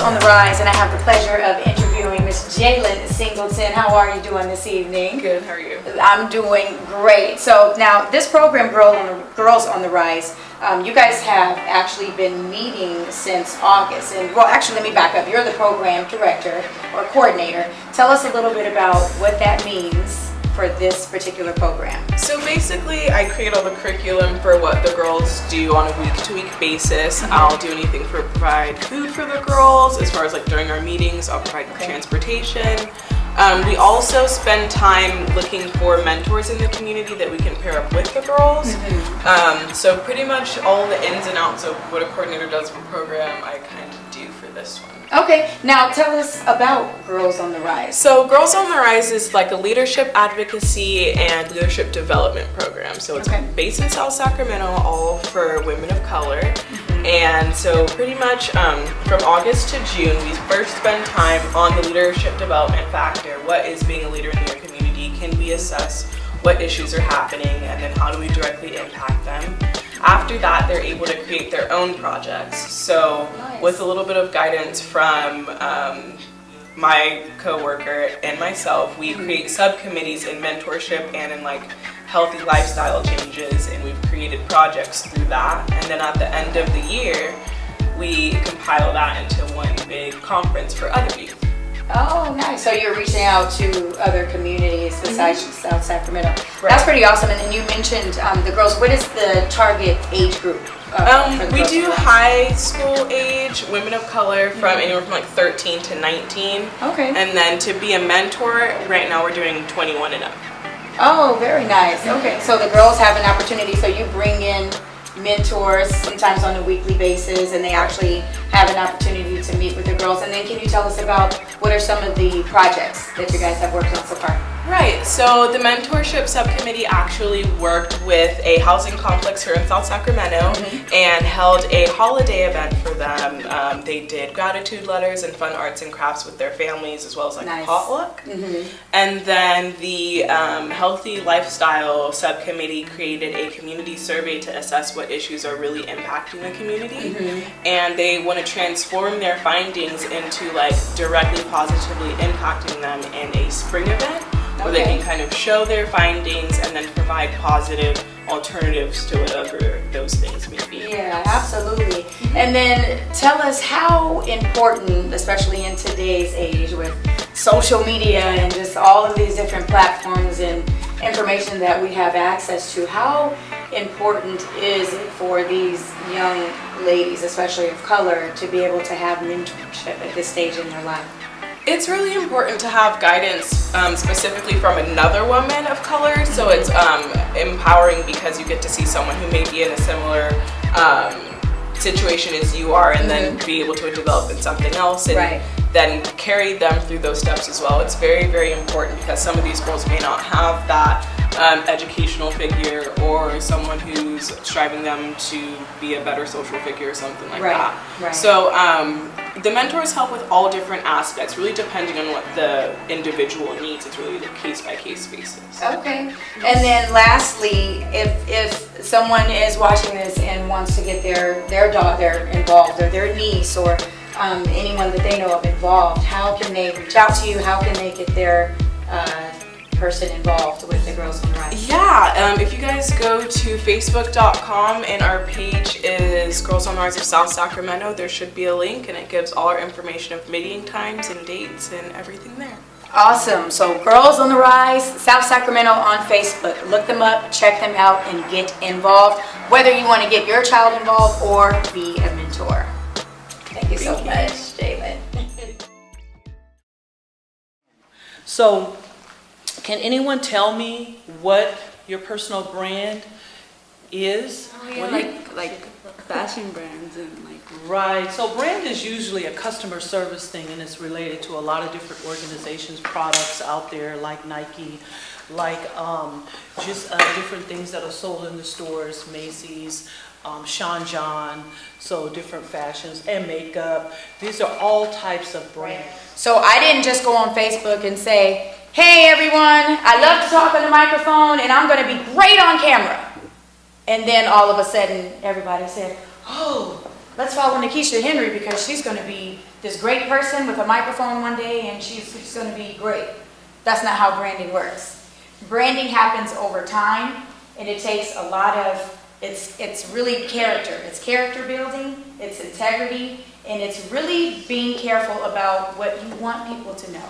on the Rise, and I have the pleasure of interviewing Miss Jalen Singleton. How are you doing this evening? Good, how are you? I'm doing great. So now this program, Girls on the Rise, you guys have actually been meeting since August. And well, actually, let me back up. You're the program director or coordinator. Tell us a little bit about what that means for this particular program. So basically, I create all the curriculum for what the girls do on a week-to-week basis. I'll do anything for provide food for the girls. As far as like during our meetings, I'll provide transportation. We also spend time looking for mentors in the community that we can pair up with the girls. So pretty much all the ins and outs of what a coordinator does for a program, I kind of do for this one. Okay, now tell us about Girls on the Rise. So Girls on the Rise is like a leadership advocacy and leadership development program. So it's based in South Sacramento, all for women of color. And so pretty much from August to June, we first spend time on the leadership development factor. What is being a leader in your community? Can we assess what issues are happening, and then how do we directly impact them? After that, they're able to create their own projects. So with a little bit of guidance from my coworker and myself, we create subcommittees in mentorship and in like healthy lifestyle changes, and we've created projects through that. And then at the end of the year, we compile that into one big conference for other youth. Oh, nice. So you're reaching out to other communities besides South Sacramento. That's pretty awesome. And then you mentioned the girls. What is the target age group? We do high school age, women of color from anywhere from like 13 to 19. Okay. And then to be a mentor, right now we're doing 21 and up. Oh, very nice. Okay. So the girls have an opportunity. So you bring in mentors sometimes on a weekly basis, and they actually have an opportunity to meet with the girls. And then can you tell us about what are some of the projects that you guys have worked on so far? Right, so the mentorship subcommittee actually worked with a housing complex here in South Sacramento and held a holiday event for them. They did gratitude letters and fun arts and crafts with their families, as well as like a potluck. And then the healthy lifestyle subcommittee created a community survey to assess what issues are really impacting the community. And they want to transform their findings into like directly positively impacting them in a spring event, where they can kind of show their findings and then provide positive alternatives to whatever those things may be. Yeah, absolutely. And then tell us how important, especially in today's age with social media and just all of these different platforms and information that we have access to, how important is it for these young ladies, especially of color, to be able to have mentorship at this stage in their life? It's really important to have guidance specifically from another woman of color, so it's empowering because you get to see someone who may be in a similar situation as you are, and then be able to develop in something else and then carry them through those steps as well. It's very, very important because some of these girls may not have that educational figure or someone who's striving them to be a better social figure or something like that. So the mentors help with all different aspects, really depending on what the individual needs. It's really the case-by-case basis. Okay. And then lastly, if someone is watching this and wants to get their daughter involved, or their niece, or anyone that they know of involved, how can they reach out to you? How can they get their person involved with the Girls on the Rise? Yeah, if you guys go to facebook.com and our page is Girls on the Rise of South Sacramento, there should be a link and it gives all our information of meeting times and dates and everything there. Awesome. So Girls on the Rise, South Sacramento on Facebook. Look them up, check them out, and get involved, whether you want to get your child involved or be a mentor. Thank you so much, Jalen. So, can anyone tell me what your personal brand is? Oh yeah, like fashion brands and like. Right. So brand is usually a customer service thing, and it's related to a lot of different organizations, products out there like Nike, like just different things that are sold in the stores, Macy's, Sean John, so different fashions, and makeup. These are all types of brands. So I didn't just go on Facebook and say, hey everyone, I love to talk on the microphone and I'm going to be great on camera. And then all of a sudden everybody said, oh, let's follow Nikisha Henry because she's going to be this great person with a microphone one day and she's going to be great. That's not how branding works. Branding happens over time and it takes a lot of, it's really character. It's character building, it's integrity, and it's really being careful about what you want people to know.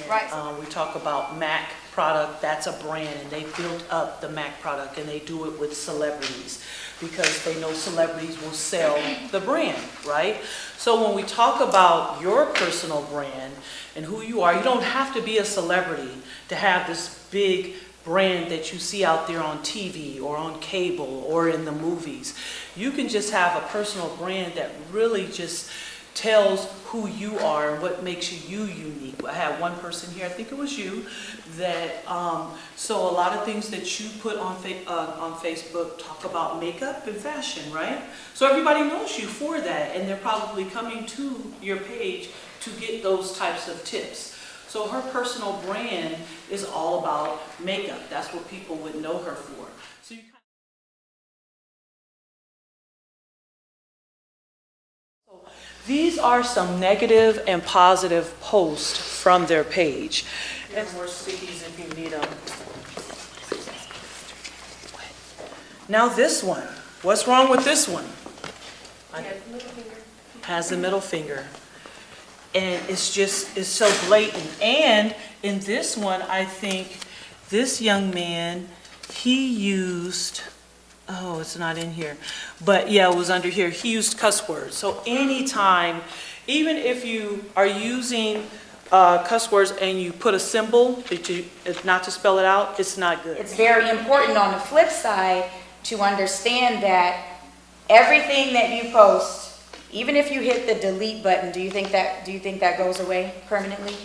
Right. We talk about Mac product, that's a brand, and they built up the Mac product, and they do it with celebrities because they know celebrities will sell the brand, right? So when we talk about your personal brand and who you are, you don't have to be a celebrity to have this big brand that you see out there on TV or on cable or in the movies. You can just have a personal brand that really just tells who you are and what makes you unique. I had one person here, I think it was you, that so a lot of things that you put on Facebook talk about makeup and fashion, right? So everybody knows you for that, and they're probably coming to your page to get those types of tips. So her personal brand is all about makeup. That's what people would know her for. So you These are some negative and positive posts from their page. And more stickies if you need them. Now this one. What's wrong with this one? Has the middle finger. And it's so blatant. And in this one, I think this young man, he used, oh, it's not in here. But yeah, it was under here. He used cuss words. So anytime, even if you are using cuss words and you put a symbol not to spell it out, it's not good. It's very important on the flip side to understand that everything that you post, even if you hit the delete button, do you think that goes away permanently?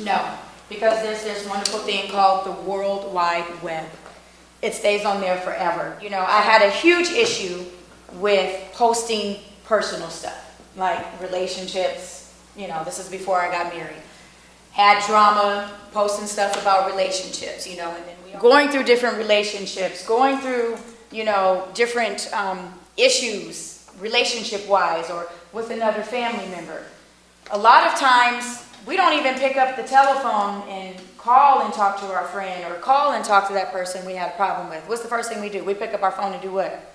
No, because there's this wonderful thing called the World Wide Web. It stays on there forever. You know, I had a huge issue with posting personal stuff, like relationships. You know, this is before I got married. Had drama, posting stuff about relationships, you know, and then going through different relationships, going through, you know, different issues, relationship-wise, or with another family member. A lot of times, we don't even pick up the telephone and call and talk to our friend, or call and talk to that person we had a problem with. What's the first thing we do? We pick up our phone and do what?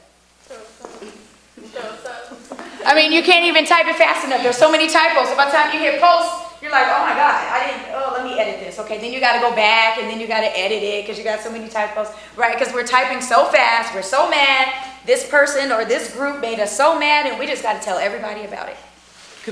I mean, you can't even type it fast enough. There's so many typos. So by the time you hit post, you're like, oh my God, let me edit this. Okay, then you got to go back and then you got to edit it because you got so many typos, right? Because we're typing so fast, we're so mad. This person or this group made us so mad, and we just got to tell everybody about it.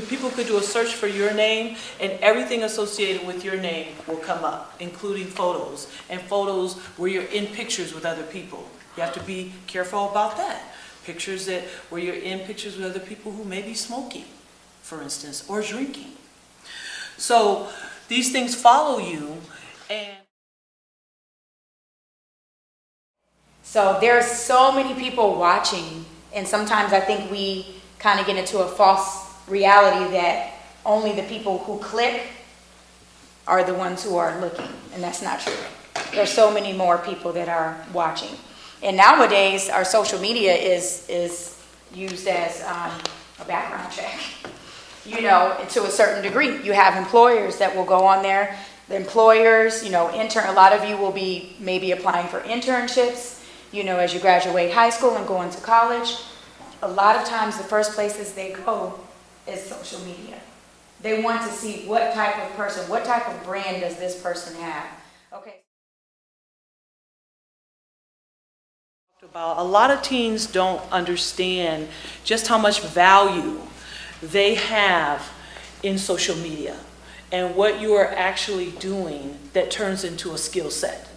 People could do a search for your name, and everything associated with your name will come up, including photos, and photos where you're in pictures with other people. You have to be careful about that. Pictures where you're in pictures with other people who may be smoking, for instance, or drinking. So these things follow you, and so there's so many people watching, and sometimes I think we kind of get into a false reality that only the people who click are the ones who are looking, and that's not true. There's so many more people that are watching. And nowadays, our social media is used as a background check, you know, to a certain degree. You have employers that will go on there. The employers, you know, a lot of you will be maybe applying for internships, you know, as you graduate high school and go into college. A lot of times, the first places they go is social media. They want to see what type of person, what type of brand does this person have. Okay. A lot of teens don't understand just how much value they have in social media and what you are actually doing that turns into a skill set.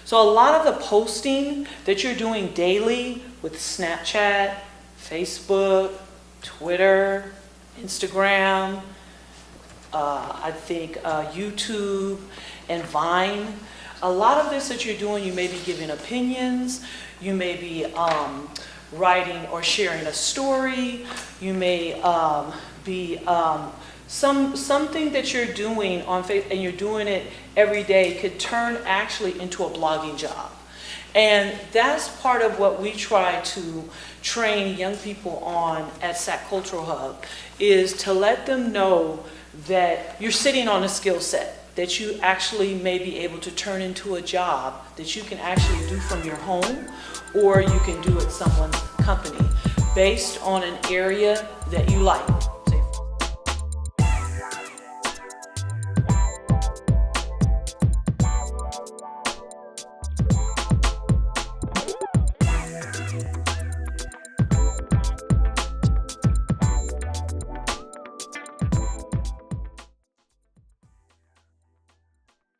So a lot of the posting that you're doing daily with Snapchat, Facebook, Twitter, Instagram, I think YouTube and Vine, a lot of this that you're doing, you may be giving opinions, you may be writing or sharing a story, you may be something that you're doing on Facebook, and you're doing it every day, could turn actually into a blogging job. And that's part of what we try to train young people on at SAC Cultural Hub, is to let them know that you're sitting on a skill set that you actually may be able to turn into a job that you can actually do from your home, or you can do at someone's company based on an area that you like.